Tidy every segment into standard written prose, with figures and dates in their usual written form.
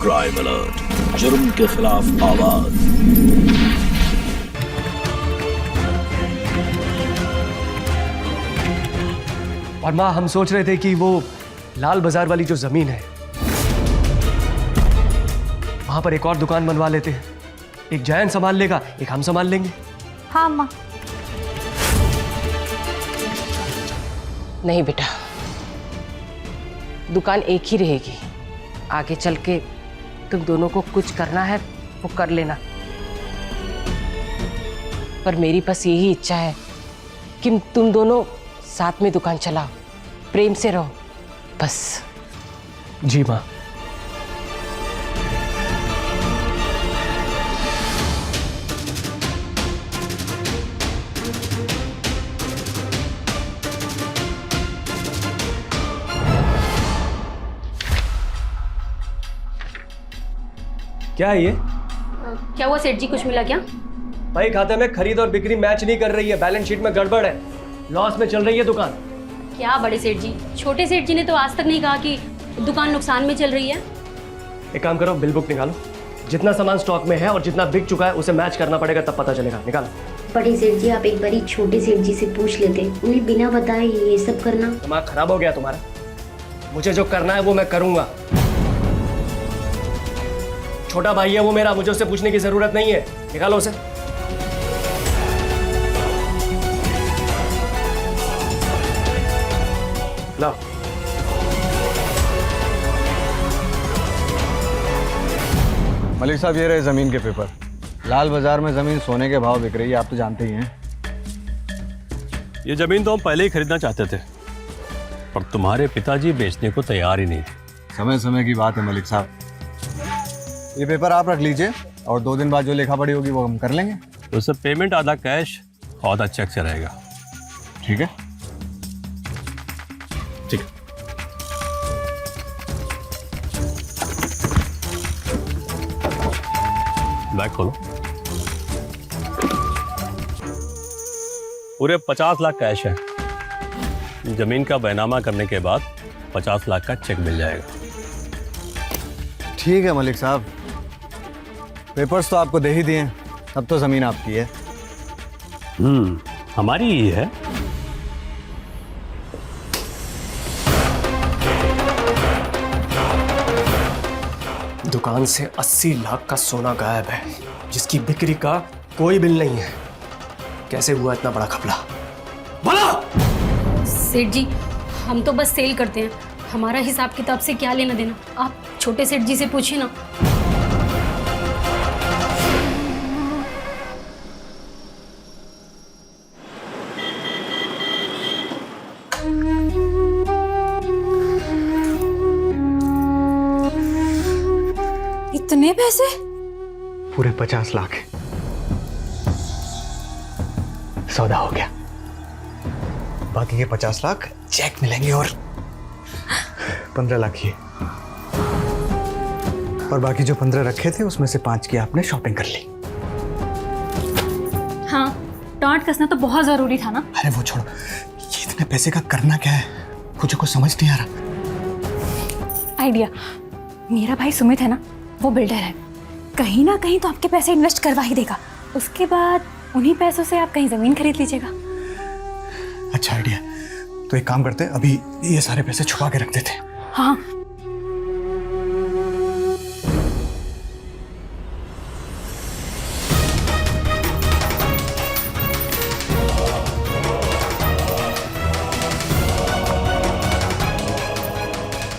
Crime alert, जुर्म के खिलाफ आवाज। और माँ, हम सोच रहे थे कि वो लाल बाजार वाली जो जमीन है वहां पर एक और दुकान बनवा लेते हैं। एक जयंत संभाल लेगा, एक हम संभाल लेंगे। हाँ माँ। नहीं बेटा, दुकान एक ही रहेगी। आगे चल के तुम दोनों को कुछ करना है वो कर लेना, पर मेरी बस यही इच्छा है कि तुम दोनों साथ में दुकान चलाओ, प्रेम से रहो बस। जी माँ। क्या है ये? क्या हुआ सेठ जी, कुछ मिला क्या? भाई, खाते में खरीद और बिक्री मैच नहीं कर रही है, बैलेंस शीट में गड़बड़ है, लॉस में चल रही है दुकान। क्या बड़े सेठ जी, छोटे सेठ जी ने तो आज तक नहीं कहा कि दुकान नुकसान में चल रही है। एक काम करो, बिल बुक निकालो, जितना सामान स्टॉक में है और जितना बिक चुका है उसे मैच करना पड़ेगा, तब पता चलेगा। निकालो। बड़े सेठ जी, आप एक बारी छोटे सेठ जी से पूछ लेते, उन्हें बिना बताए ये सब करना। दिमाग खराब हो गया तुम्हारा? मुझे जो करना है वो मैं करूंगा। छोटा भाई है वो मेरा, मुझे उससे पूछने की जरूरत नहीं है। निकालो उसे। लाओ। मलिक साहब, ये रहे जमीन के पेपर। लाल बाजार में जमीन सोने के भाव बिक रही है, आप तो जानते ही हैं। ये जमीन तो हम पहले ही खरीदना चाहते थे, पर तुम्हारे पिताजी बेचने को तैयार ही नहीं थे। समय समय की बात है मलिक साहब। ये पेपर आप रख लीजिए और 2 दिन बाद जो लेखा पड़ी होगी वो हम कर लेंगे। तो उससे पेमेंट आधा कैश आधा चेक से रहेगा। ठीक है? ठीक है। बैग खोलो। पूरे 50 लाख कैश है। जमीन का बैनामा करने के बाद 50 लाख का चेक मिल जाएगा। ठीक है मलिक साहब, पेपर्स तो आपको दे ही दिए, अब तो जमीन आपकी है। हमारी ही है। दुकान से 80 लाख का सोना गायब है, जिसकी बिक्री का कोई बिल नहीं है। कैसे हुआ इतना बड़ा घपला? बोलो। सेठ जी, हम तो बस सेल करते हैं, हमारा हिसाब किताब से क्या लेना देना। आप छोटे सेठ जी से पूछिए ना। इतने पैसे? पूरे 50 लाख। सौदा हो गया। बाकी के 50 लाख चेक मिलेंगे और 15 लाख ये। और बाकी जो 15 रखे थे उसमें से 5 की आपने शॉपिंग कर ली। हाँ, डांट कसना तो बहुत जरूरी था ना। अरे वो छोड़ो, ये इतने पैसे का करना क्या है, मुझे कुछ समझ नहीं आ रहा। आइडिया, मेरा भाई सुमित है ना, वो बिल्डर है, कहीं ना कहीं तो आपके पैसे इन्वेस्ट करवा ही देगा। उसके बाद उन्हीं पैसों से आप कहीं जमीन खरीद लीजिएगा। अच्छा आइडिया, तो एक काम करते हैं, अभी ये सारे पैसे छुपा के रख देते हैं। हाँ।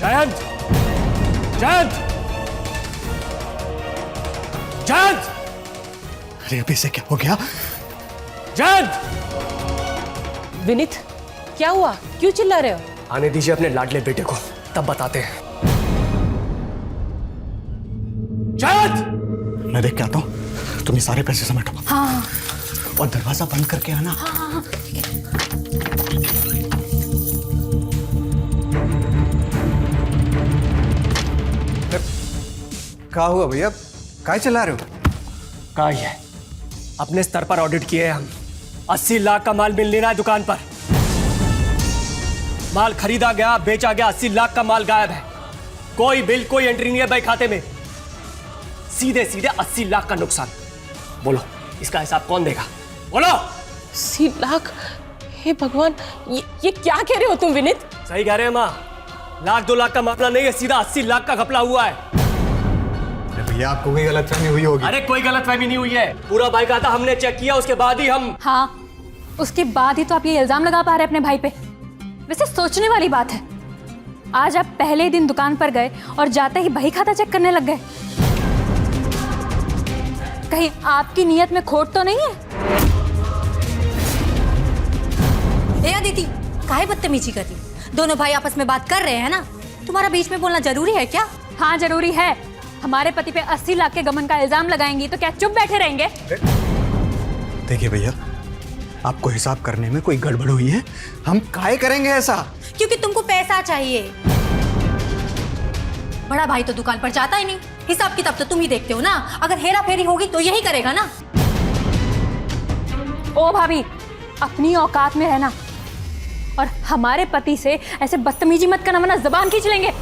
जयंत! जयंत! जयंत! अरे अभी से क्या हो गया? जयंत! विनीत, क्या हुआ? क्यों चिल्ला रहे हो? आने दीजिए अपने लाडले बेटे को, तब बताते हैं। जयंत! मैं देख के आता हूँ, तुम ये सारे पैसे समेटो। हाँ। और दरवाजा बंद करके आना। हाँ। क्या हुआ भैया, काय चला रहे हो? कहा है, अपने स्तर पर ऑडिट किए हम, 80 लाख का माल मिल नहीं रहा है दुकान पर। माल खरीदा गया, बेचा गया, 80 लाख का माल गायब है। कोई बिल, कोई एंट्री नहीं है भाई खाते में। सीधे सीधे 80 लाख का नुकसान। बोलो इसका हिसाब कौन देगा? बोलो। 80 लाख? हे भगवान, ये क्या कह रहे हो तुम विनीत? सही कह रहे हैं माँ, 1-2 लाख का मामला नहीं है, सीधा 80 लाख का घपला हुआ है। अरे भैया आपको कोई गलतफहमी हुई होगी। अरे कोई गलतफहमी नहीं हुई है, पूरा बाकायदा हमने चेक किया, उसके बाद ही हम। हाँ, उसके बाद ही तो आप ये इल्जाम लगा पा रहे हैं अपने भाई पे। वैसे सोचने वाली बात है, आज आप पहले दिन दुकान पर गए और जाते ही बही खाता चेक करने लग गए। कहीं आपकी नीयत में खोट तो नहीं है? ए अदिति, काहे बदतमीजी कर रही? दोनों भाई आपस में बात कर रहे हैं ना, तुम्हारा बीच में बोलना जरूरी है क्या? हाँ जरूरी है। हमारे पति पे 80 लाख के गबन का इल्जाम लगाएंगी तो क्या चुप बैठे रहेंगे? देखिए भैया, आपको हिसाब करने में कोई गड़बड़ हुई है, हम काहे करेंगे ऐसा? क्योंकि तुमको पैसा चाहिए। बड़ा भाई तो दुकान पर जाता ही नहीं, हिसाब किताब तो तुम ही देखते हो ना। अगर हेरा फेरी होगी तो यही करेगा ना। ओ भाभी, अपनी औकात में रहना और हमारे पति से ऐसे बदतमीजी मत करना, वरना जबान खींच लेंगे।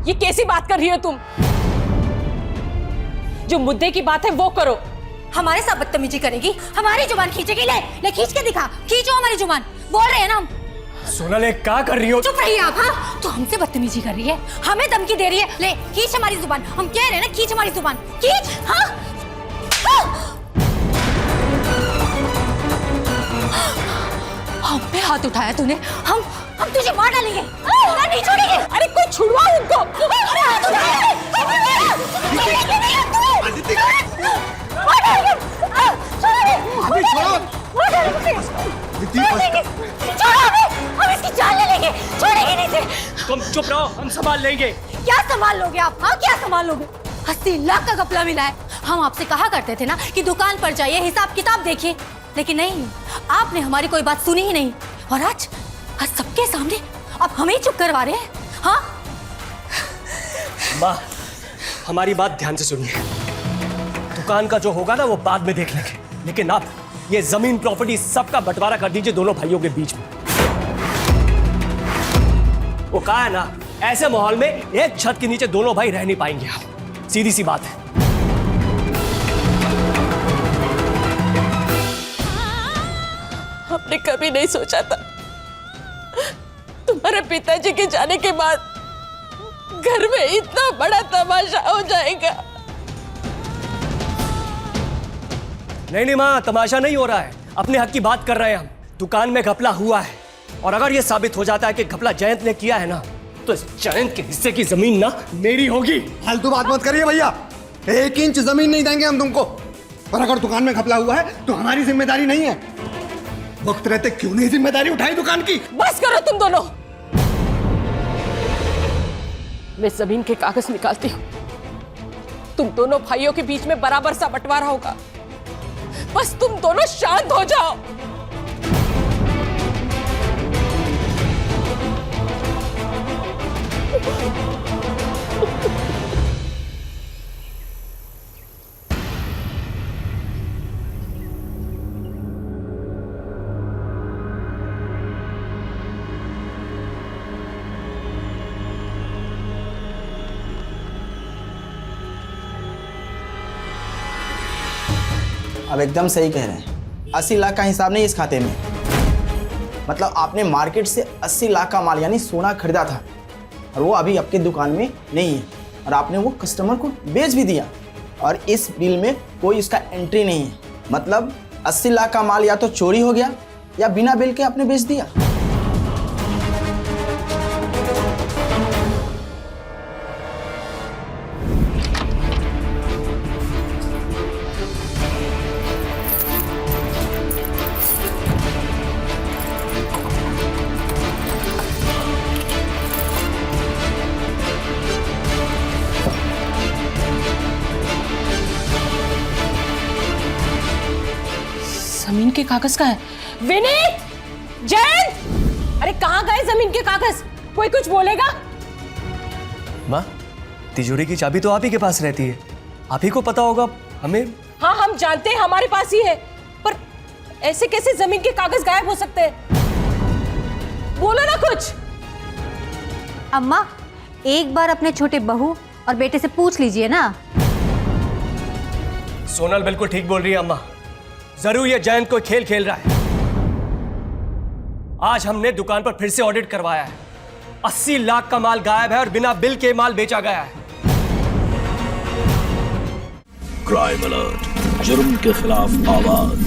ये कैसी बात कर रही हो तुम? जो मुद्दे की बात है वो करो। हमारे साथ बदतमीजी करेगी, हमारी जुबान खींचेगी। ले खींच के दिखा, खींचो हमारी जुबान। बोल रहे हैं ना हम। सोनाले क्या कर रही हो? चुप रहिए आप। हाँ, तो हमसे बदतमीजी कर रही है, हमें धमकी दे रही है। ले खींच हमारी जुबान, हम कह रहे हैं ना, खींच हमारी जुबान, खींच। हाँ, हम पे हाथ उठाया तूने, हम तुझे मार डालेंगे, नहीं छोड़ेंगे। अरे कोई छुड़वाओ उनको। हाथ उठाया। हम इसकी जान ले लेंगे, छोड़ेंगे नहीं से। तुम चुप रहो, हम संभाल लेंगे। क्या संभाल लोगे आप? हाँ, क्या संभाल लोगे? 80 लाख का घपला मिला है। हम आपसे कहा करते थे ना कि दुकान पर जाइए, हिसाब किताब देखिए, लेकिन नहीं, आपने हमारी कोई बात सुनी ही नहीं। और आज सबके सामने आप हमें चुप करवा रहे हैं। हाँ माँ, हमारी बात ध्यान से सुनिए। दुकान का जो होगा ना वो बाद में देख लेंगे, लेकिन आप ये जमीन प्रॉपर्टी सबका बंटवारा कर दीजिए दोनों भाइयों के बीच में। वो कहा है ना, ऐसे माहौल में एक छत के नीचे दोनों भाई रह नहीं पाएंगे आप। सीधी सी बात है। हमने कभी नहीं सोचा था तुम्हारे पिताजी के जाने के बाद घर में इतना बड़ा तमाशा हो जाएगा। नहीं माँ, तमाशा नहीं हो रहा है, अपने हक की बात कर रहे हैं हम। दुकान में घपला हुआ है और अगर ये साबित हो जाता है कि घपला जयंत ने किया है ना, तो इस जयंत के हिस्से की जमीन ना मेरी होगी। फालतू बात मत करिए भैया, 1 इंच जमीन नहीं देंगे हम तुमको। और अगर दुकान में घपला हुआ है तो हमारी जिम्मेदारी नहीं है। वक्त रहते क्यों नहीं जिम्मेदारी उठाई दुकान की? बस करो तुम दोनों। मैं जमीन के कागज निकालती हूँ, तुम दोनों भाइयों के बीच में बराबर सा बंटवारा होगा। बस तुम दोनों शांत हो जाओ। अब एकदम सही कह रहे हैं, 80 लाख का हिसाब नहीं इस खाते में। मतलब आपने मार्केट से 80 लाख का माल यानी सोना खरीदा था और वो अभी आपके दुकान में नहीं है और आपने वो कस्टमर को बेच भी दिया और इस बिल में कोई उसका एंट्री नहीं है। मतलब 80 लाख का माल या तो चोरी हो गया या बिना बिल के आपने बेच दिया। जमीन के कागज का है। विनीत, जयंत, अरे कहाँ गए जमीन के कागज? कोई कुछ बोलेगा? माँ, तिजोरी की चाबी तो आप ही के पास रहती है, आप ही को पता होगा। हमें? हाँ, हम जानते हैं, हमारे पास ही है, पर ऐसे कैसे जमीन के कागज गायब हो सकते हैं? बोलो ना कुछ। अम्मा, एक बार अपने छोटे बहू और बेटे से पूछ लीजिए ना। सोनल बिल्कुल ठीक बोल रही है अम्मा। जरूर ये जयंत कोई खेल खेल रहा है। आज हमने दुकान पर फिर से ऑडिट करवाया है। 80 लाख का माल गायब है और बिना बिल के माल बेचा गया है। क्राइम अलर्ट, जुर्म के खिलाफ आवाज।